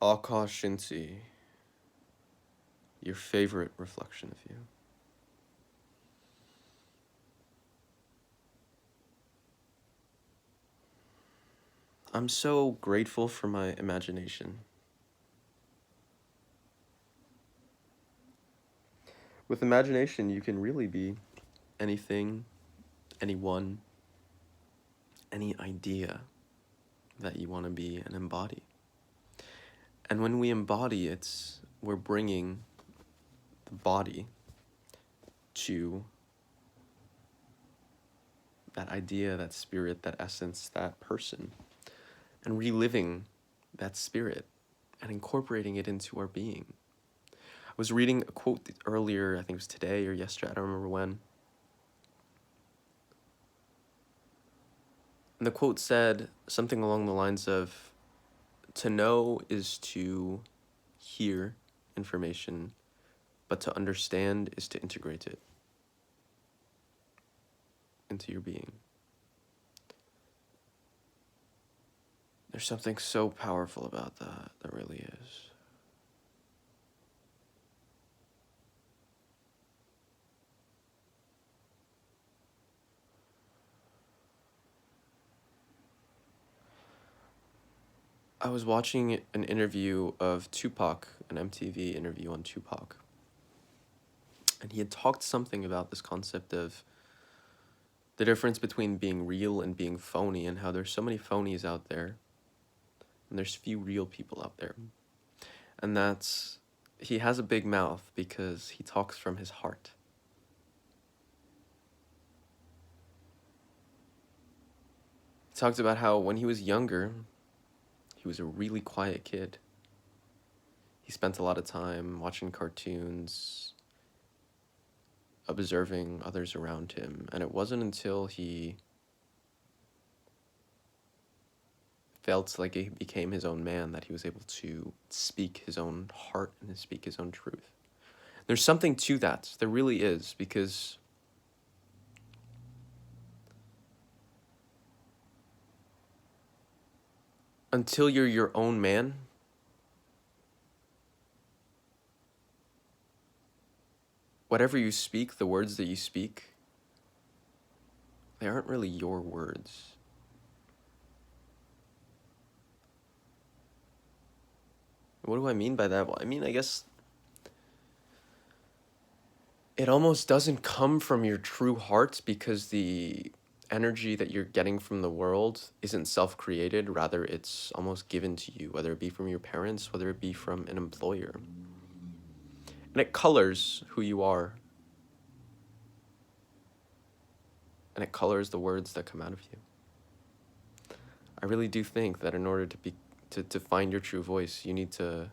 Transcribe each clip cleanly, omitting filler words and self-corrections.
Akash Inti, your favorite reflection of you. I'm so grateful for my imagination. With imagination, you can really be anything, anyone, any idea that you want to be and embody. And when we embody it, we're bringing the body to that idea, that spirit, that essence, that person, and reliving that spirit and incorporating it into our being. I was reading a quote earlier, I think it was today or yesterday, I don't remember when. And the quote said something along the lines of, to know is to hear information, but to understand is to integrate it into your being. There's something so powerful about that, there really is. I was watching an interview of Tupac, an MTV interview on Tupac. And he had talked something about this concept of the difference between being real and being phony, and how there's so many phonies out there, and there's few real people out there. And that's, he has a big mouth because he talks from his heart. He talked about how when he was younger, he was a really quiet kid. He spent a lot of time watching cartoons, observing others around him, and it wasn't until he felt like he became his own man that he was able to speak his own heart and speak his own truth. There's something to that. There really is, because until you're your own man, whatever you speak, the words that you speak, they aren't really your words. What do I mean by that? Well, I mean, I guess it almost doesn't come from your true heart, because the energy that you're getting from the world isn't self-created. Rather, it's almost given to you, whether it be from your parents, whether it be from an employer. And it colors who you are. And it colors the words that come out of you. I really do think that in order to find your true voice, you need to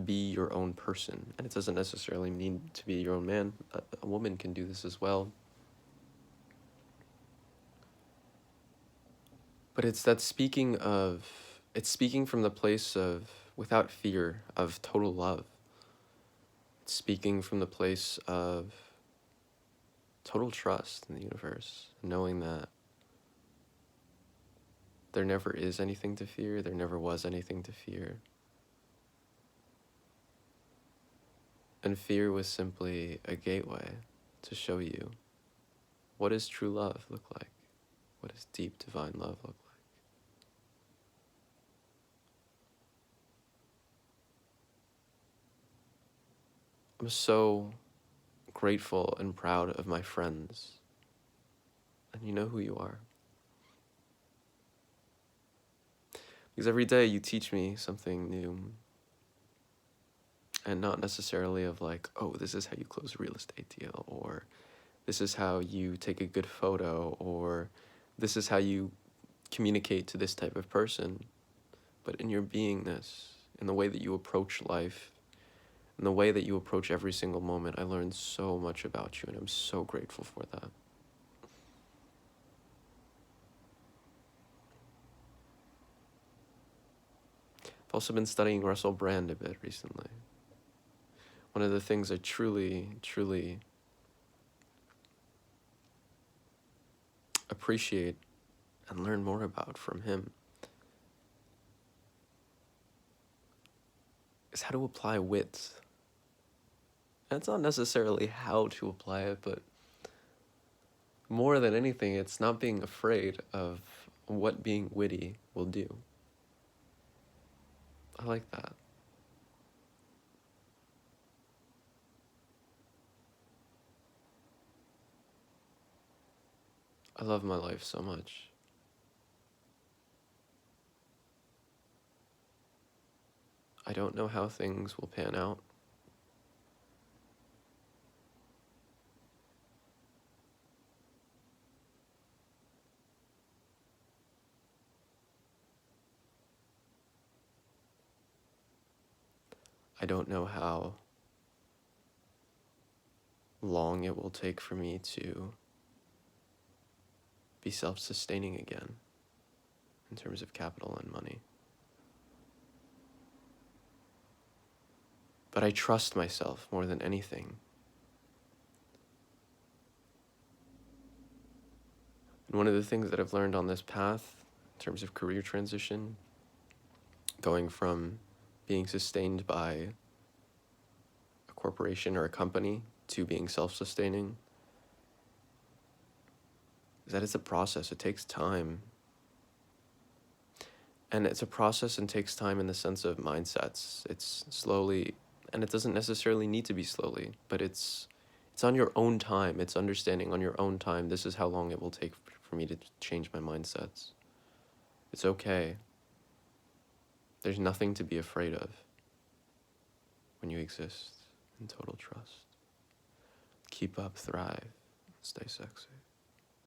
be your own person. And it doesn't necessarily mean to be your own man. A woman can do this as well. But it's that it's speaking from the place of, without fear, of total love. It's speaking from the place of total trust in the universe, knowing that there never is anything to fear, there never was anything to fear. And fear was simply a gateway to show you, what does true love look like? What does deep divine love look like? I'm so grateful and proud of my friends. And you know who you are. Because every day you teach me something new. And not necessarily of like, oh, this is how you close a real estate deal, or this is how you take a good photo, or this is how you communicate to this type of person. But in your beingness, in the way that you approach life, in the way that you approach every single moment, I learned so much about you, and I'm so grateful for that. I've also been studying Russell Brand a bit recently. One of the things I truly, truly appreciate and learn more about from him is how to apply wit. And it's not necessarily how to apply it, but more than anything, it's not being afraid of what being witty will do. I like that. I love my life so much. I don't know how things will pan out. I don't know how long it will take for me to be self-sustaining again in terms of capital and money. But I trust myself more than anything. And one of the things that I've learned on this path, in terms of career transition, going from being sustained by a corporation or a company to being self-sustaining, is that it's a process. It takes time. And it's a process and takes time in the sense of mindsets. It's slowly, and it doesn't necessarily need to be slowly, but it's on your own time. It's understanding on your own time. This is how long it will take for me to change my mindsets. It's okay. There's nothing to be afraid of when you exist in total trust. Keep up, thrive, stay sexy.